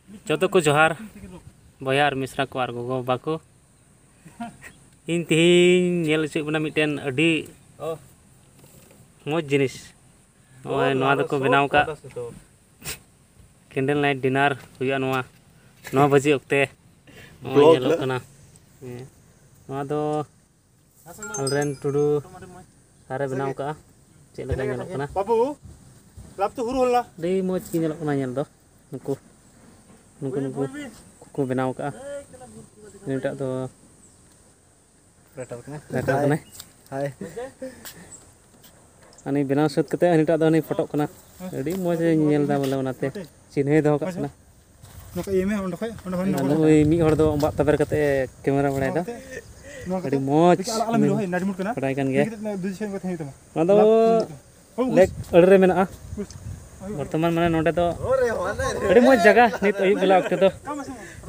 Joto ko johar boyar misra ko ar gogo bako इन तिहिन nail चुक बना mitten अडी मौज जिनिस ओए नवा दको बनाव का कैंडल नाइट डिनर हुआ 9 बजे ओक्ते नेलो कना नवा दो अलरेन टुडू सारे बनाव का चेक लगा नेलो कना बाबू लाभ तो हुरु होला दे मौज की नेलो कना नेल दो नुकु को बनाव का निटा दो हाय अनि बनाव सत कते अनिटा दो नि फोटो कना अडी मौज नेल दा बोले ओनाते चिन्हे दो का ना नोका येमे ओंड खय ओई मी हर दो बा तबर कते कैमरा बडाय दा अडी मौज बडाय कान गे अदो लेक अडरे मेना वर्तमान माने नोडे तो अडी मौज जगह नित अयु बेला ओक्ते तो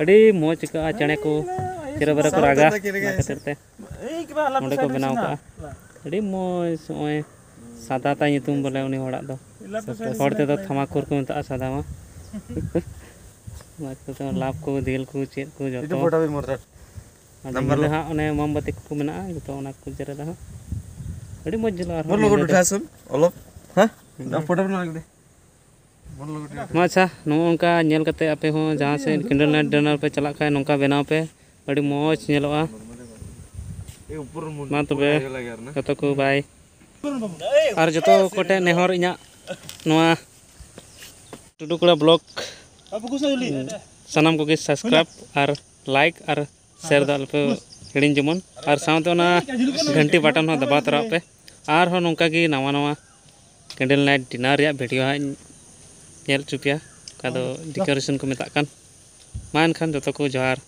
अडी मौज का चणे को चिरा बरा को रागा खातिर नोडे को बनाव का अडी मौज ओए सादा ता nyutum बोले उनी होड़ा दो होड़ते तो थमाकुर को मेता सादा मा माते तो लाभ को दिल को चेत को जतो फोटो भी मोर नंबर हा ओने मोमबत्ती को मेना जतो ओना को जरे दा अडी मौज जला मोर लोगो उठासुन ओलप ह ना फोटो बना दे मोर लोगो माछा नोंका नेल कते आपे हो जहां से कैंडल नाइट डिनर पे चला खाय नोंका बनाव पे अडी मौज नेलोआ मा तबे जतो को बाय और जतो कोटे नेहर इना नोआ टुडुकुड़ा ब्लॉग सनाम को सब्सक्राइब और लाइक और शेयर दा पे हिडिन जमन और साउंड ओना घंटी बटन हो दबा तरा पे और हो नोंका की नवा नवा कैंडल नाइट डिनर या वीडियो हा नेल चुपिया का दो डेकोरेशन को मेता कान मान खान जतो को जोहार